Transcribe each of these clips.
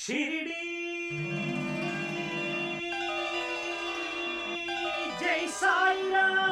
शिरडी जय साई राम।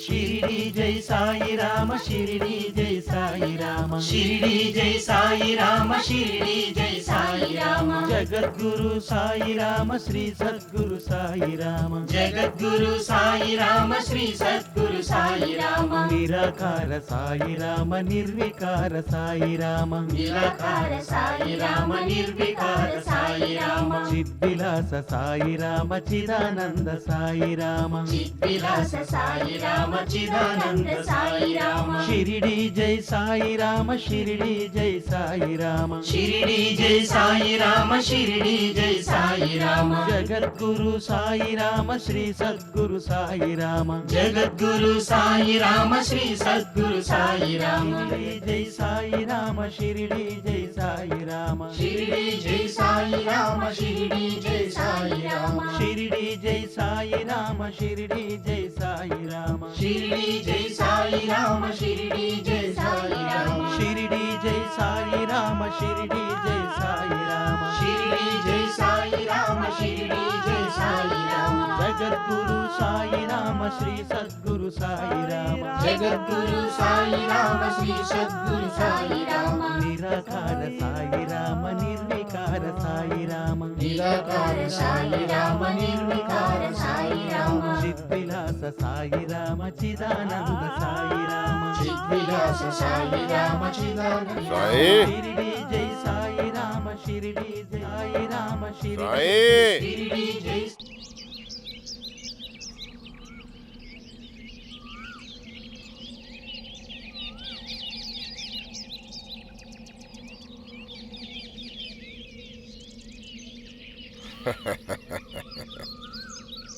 शिरडी जय साई राम, शिरडी जय साई राम, शिरडी जय साई राम, शिरडी जय साई राम। जगद्गुरु साई राम, श्री सद्गुरु साई राम, जगद्गुरु साई राम, श्री सद्गुरु साई राम। निराकार साई राम, निर्विकार साई राम, निराकार साई राम, निर्विकार साई राम। चिद्विलास साई राम, चिदानंद साई राम, चिद्विलास साई राम, चिदानंद साई राम। शिरडी जय साई राम, शिरडी जय साई राम, शिरडी जय साई राम, शिरडी जय साई राम। जगद्गुरु साई राम, श्री सद्गुरु साई राम, जगद्गुरु साई राम, श्री सद्गुरु साई राम। जय साई राम, शिरडी जय साई राम, शिरडी जय साई राम, शिरडी जय साई राम, शिरडी जय साई राम, शिरडी जय साई राम, शिरडी जय साई राम, शिरडी जय साई राम, शिरडी जय साई राम, शिरडी जय साई राम, शिरडी जय साई राम, शिरडी जय साई राम। जगद्गुरु साई राम, श्री सद्गुरु साई राम, जगद्गुरु साई राम, श्री सद्गुरु साई राम। निराकार साई राम, निर्विकार साई राम, निराकार साई राम, निर्विकार साई राम। चिद्विलास साई राम, चिदानंद साई राम, चिद्विलास साई राम, चिदानंद साई शिरडी जय साई राम, शिरडी जय साई राम, शिरडी साई जय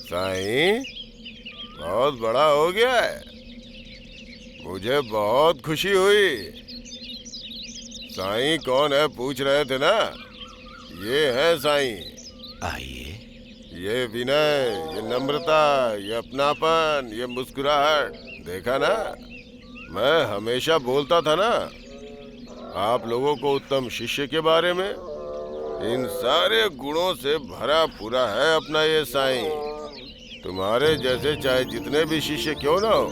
साईं बहुत बड़ा हो गया है, मुझे बहुत खुशी हुई। साईं कौन है पूछ रहे थे ना, ये है साईं। आइए। ये विनय, ये नम्रता, ये अपनापन, ये मुस्कुराहट, देखा ना, मैं हमेशा बोलता था ना आप लोगों को उत्तम शिष्य के बारे में। इन सारे गुणों से भरा पूरा है अपना ये साईं। तुम्हारे जैसे चाहे जितने भी शिष्य क्यों ना हो,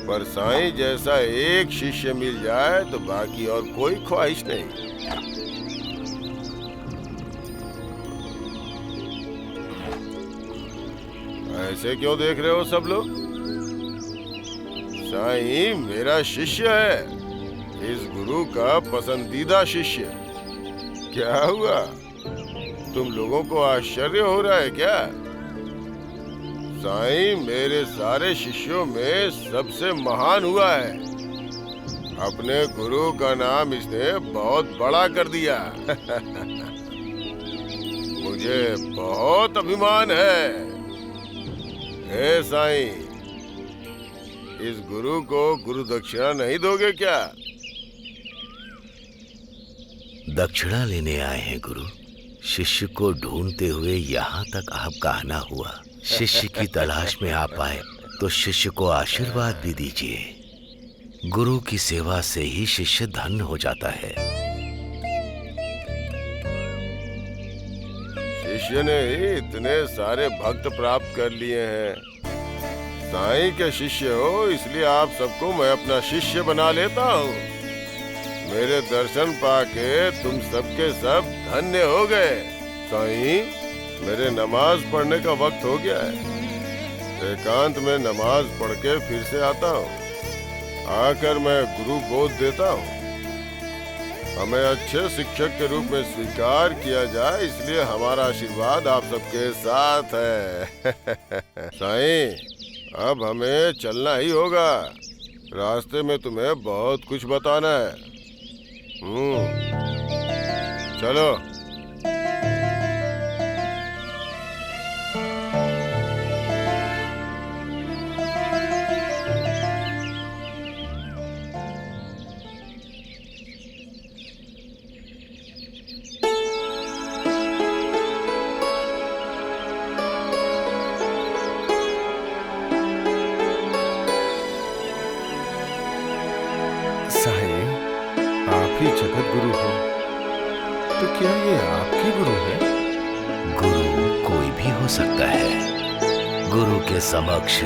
पर साईं जैसा एक शिष्य मिल जाए तो बाकी और कोई ख्वाहिश नहीं। ऐसे क्यों देख रहे हो सब लोग? साईं मेरा शिष्य है, इस गुरु का पसंदीदा शिष्य। क्या हुआ, तुम लोगों को आश्चर्य हो रहा है क्या? साईं मेरे सारे शिष्यों में सबसे महान हुआ है। अपने गुरु का नाम इसने बहुत बड़ा कर दिया। मुझे बहुत अभिमान है। हे साईं, इस गुरु को गुरु दक्षिणा नहीं दोगे क्या? दक्षिणा लेने आए हैं गुरु। शिष्य को ढूंढते हुए यहाँ तक आपका आना हुआ। शिष्य की तलाश में आप आए तो शिष्य को आशीर्वाद भी दीजिए। गुरु की सेवा से ही शिष्य धन्य हो जाता है। शिष्य ने ही इतने सारे भक्त प्राप्त कर लिए हैं। साईं के शिष्य हो इसलिए आप सबको मैं अपना शिष्य बना लेता हूँ। मेरे दर्शन पाके तुम सबके सब धन्य हो गए। साईं मेरे नमाज पढ़ने का वक्त हो गया है। एकांत में नमाज पढ़ के फिर से आता हूँ। आकर मैं गुरु बोध देता हूँ। हमें अच्छे शिक्षक के रूप में स्वीकार किया जाए, इसलिए हमारा आशीर्वाद आप सबके साथ है। साईं अब हमें चलना ही होगा। रास्ते में तुम्हें बहुत कुछ बताना है। चलो। साईं भी जगत गुरु हो, तो क्या ये आपके गुरु है? गुरु कोई भी हो सकता है। गुरु के समक्ष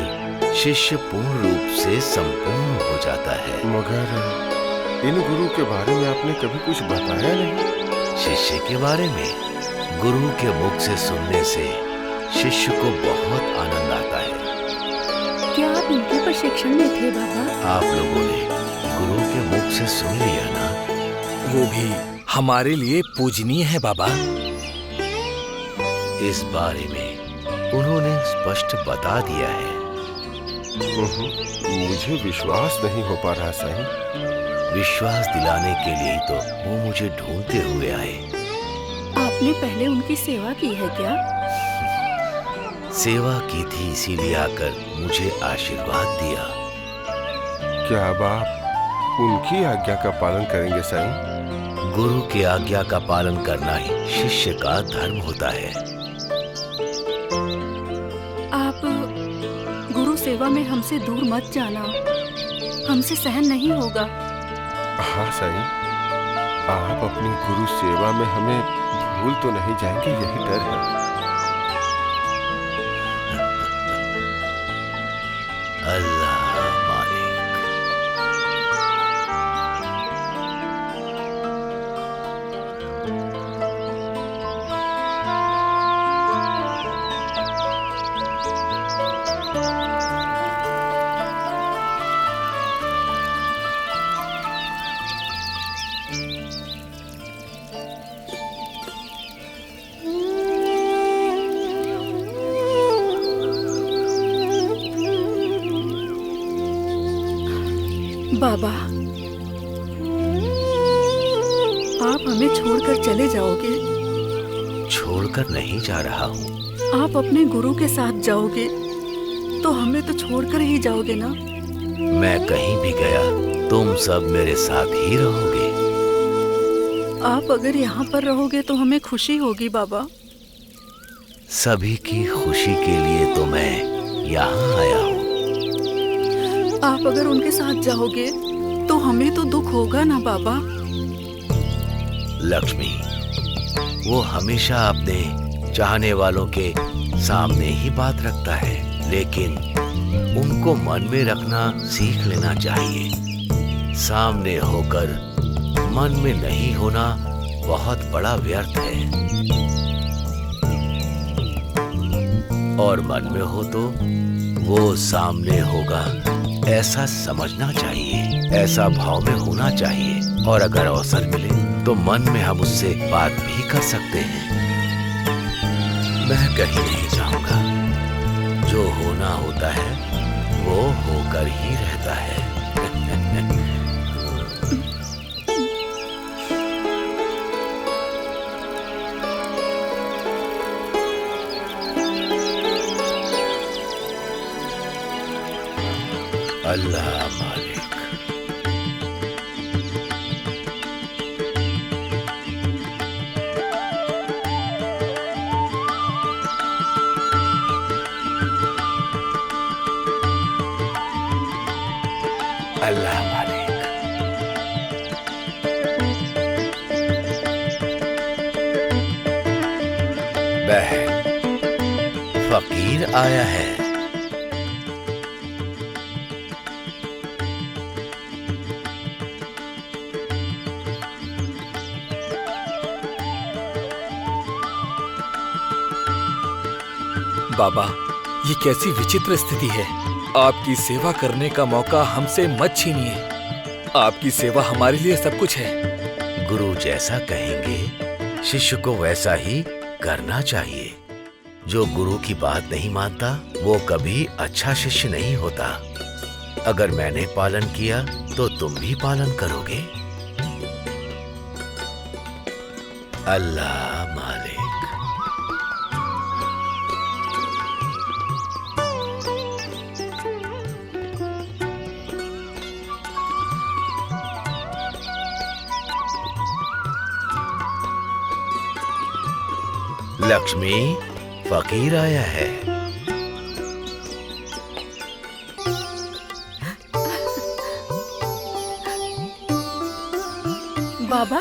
शिष्य पूर्ण रूप से संपूर्ण हो जाता है। मगर इन गुरु के बारे में आपने कभी कुछ बताया नहीं। शिष्य के बारे में गुरु के मुख से सुनने से शिष्य को बहुत आनंद आता है। क्या आप इनके प्रशिक्षण में थे बाबा? आप लोगों ने गुरु के मुख से सुन लिया ना? वो भी हमारे लिए पूजनीय है बाबा। इस बारे में उन्होंने स्पष्ट बता दिया है। मुझे विश्वास नहीं हो पा रहा साईं। विश्वास दिलाने के लिए ही तो वो मुझे ढूंढते हुए आए। आपने पहले उनकी सेवा की है क्या? सेवा की थी, इसीलिए आकर मुझे आशीर्वाद दिया। क्या अब आप उनकी आज्ञा का पालन करेंगे साईं? गुरु की आज्ञा का पालन करना ही शिष्य का धर्म होता है। आप गुरु सेवा में हमसे दूर मत जाना, हमसे सहन नहीं होगा। हाँ साईं, आप अपनी गुरु सेवा में हमें भूल तो नहीं जाएंगे, यही डर है। अल्लाह मालिक। बाबा, आप हमें छोड़कर चले जाओगे? छोड़कर नहीं जा रहा हूँ। आप अपने गुरु के साथ जाओगे तो हमें तो छोड़कर ही जाओगे ना? मैं कहीं भी गया तुम सब मेरे साथ ही रहोगे। आप अगर यहाँ पर रहोगे तो हमें खुशी होगी बाबा। सभी की खुशी के लिए तो मैं यहाँ आया हूँ। आप अगर उनके साथ जाओगे तो हमें तो दुख होगा ना बाबा। लक्ष्मी, वो हमेशा अपने चाहने वालों के सामने ही बात रखता है, लेकिन उनको मन में रखना सीख लेना चाहिए। सामने होकर मन में नहीं होना बहुत बड़ा व्यर्थ है, और मन में हो तो वो सामने होगा ऐसा समझना चाहिए, ऐसा भाव में होना चाहिए। और अगर अवसर मिले तो मन में हम उससे बात भी कर सकते हैं। मैं कहीं नहीं जाऊंगा, जो होना होता है वो होकर ही रहता है। अल्लाह मालिक। अल्लाह मालिक। बहन, फकीर आया है। बाबा, ये कैसी विचित्र स्थिति है। आपकी सेवा करने का मौका हमसे मत छीनिए। आपकी सेवा हमारे लिए सब कुछ है। गुरु जैसा कहेंगे शिष्य को वैसा ही करना चाहिए। जो गुरु की बात नहीं मानता वो कभी अच्छा शिष्य नहीं होता। अगर मैंने पालन किया तो तुम भी पालन करोगे। अल्लाह मालिक। लक्ष्मी, फकीर आया है। बाबा,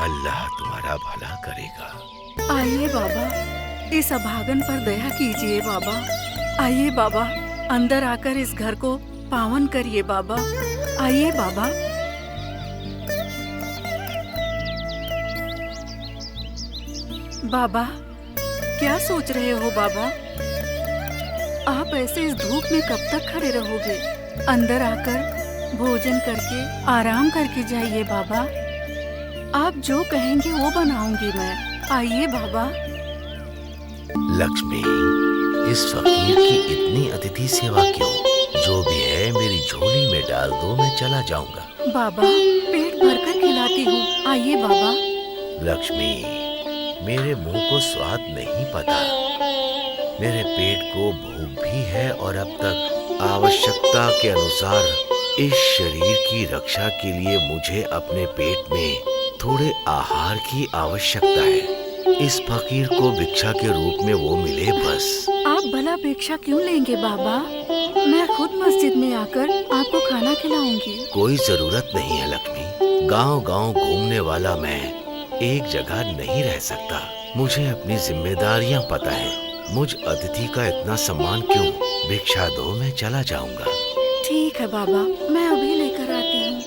अल्लाह तुम्हारा भला करेगा। आइए बाबा, इस अभागन पर दया कीजिए बाबा। आइए बाबा, अंदर आकर इस घर को पावन करिए बाबा। आइए बाबा। बाबा, क्या सोच रहे हो बाबा? आप ऐसे इस धूप में कब तक खड़े रहोगे? अंदर आकर भोजन करके आराम करके जाइए बाबा। आप जो कहेंगे वो बनाऊंगी मैं। आइए बाबा। लक्ष्मी, इस फकीर की इतनी अतिथि सेवा क्यों? जो भी है मेरी झोली में डाल दो, मैं चला जाऊंगा। बाबा, पेट भरकर खिलाती हूँ। आइए बाबा। लक्ष्मी, मेरे मुंह को स्वाद नहीं पता, मेरे पेट को भूख भी है और अब तक आवश्यकता के अनुसार इस शरीर की रक्षा के लिए मुझे अपने पेट में थोड़े आहार की आवश्यकता है। इस फकीर को भिक्षा के रूप में वो मिले बस। आप भला भिक्षा क्यों लेंगे बाबा? मैं खुद मस्जिद में आकर आपको खाना खिलाऊंगी। कोई जरूरत नहीं है लक्ष्मी। गांव-गांव घूमने वाला मैं एक जगह नहीं रह सकता। मुझे अपनी जिम्मेदारियां पता है। मुझ अतिथि का इतना सम्मान क्यों? भिक्षा दो, मैं चला जाऊंगा। ठीक है बाबा, मैं अभी लेकर आती हूँ।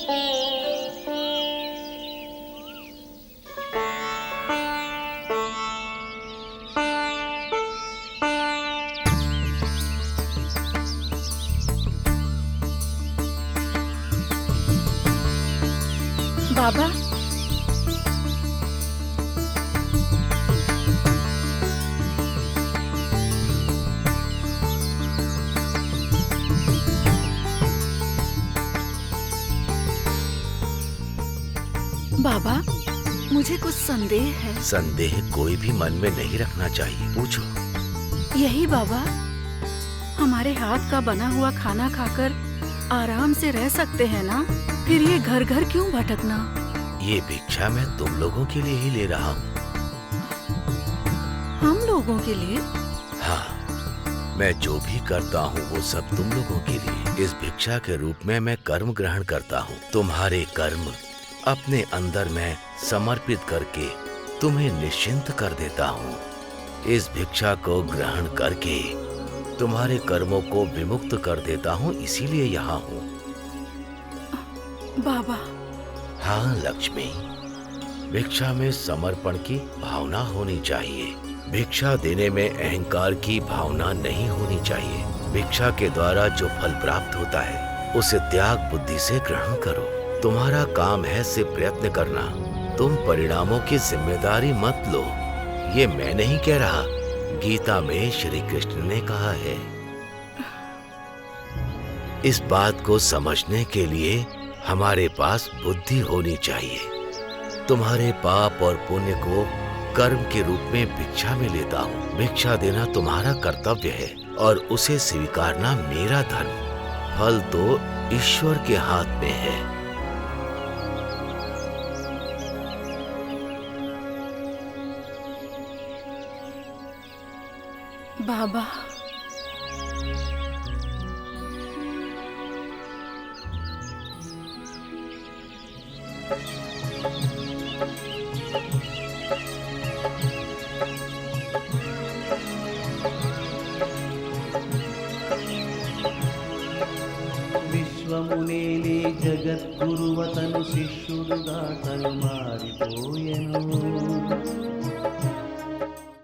बाबा, बाबा, मुझे कुछ संदेह है। संदेह कोई भी मन में नहीं रखना चाहिए, पूछो। यही बाबा, हमारे हाथ का बना हुआ खाना खाकर आराम से रह सकते हैं ना? फिर ये घर घर क्यों भटकना? ये भिक्षा मैं तुम लोगों के लिए ही ले रहा हूँ। हम लोगों के लिए? हाँ, मैं जो भी करता हूँ वो सब तुम लोगों के लिए। इस भिक्षा के रूप में मैं कर्म ग्रहण करता हूँ। तुम्हारे कर्म अपने अंदर मैं समर्पित करके तुम्हें निश्चिंत कर देता हूँ। इस भिक्षा को ग्रहण करके तुम्हारे कर्मों को विमुक्त कर देता हूँ, इसीलिए यहाँ हूँ। बाबा। हाँ लक्ष्मी, भिक्षा में समर्पण की भावना होनी चाहिए। भिक्षा देने में अहंकार की भावना नहीं होनी चाहिए। भिक्षा के द्वारा जो फल प्राप्त होता है उसे त्याग बुद्धि से ग्रहण करो। तुम्हारा काम है सिर्फ प्रयत्न करना। तुम परिणामों की जिम्मेदारी मत लो। ये मैं नहीं कह रहा, गीता में श्री कृष्ण ने कहा है। इस बात को समझने के लिए हमारे पास बुद्धि होनी चाहिए। तुम्हारे पाप और पुण्य को कर्म के रूप में भिक्षा में लेता हूँ। भिक्षा देना तुम्हारा कर्तव्य है और उसे स्वीकारना मेरा धर्म। फल तो ईश्वर के हाथ में है। बाबा, విశ్వమునేలే జగద్గురువతను శిష్యుడుగా తను మారిపోయెను.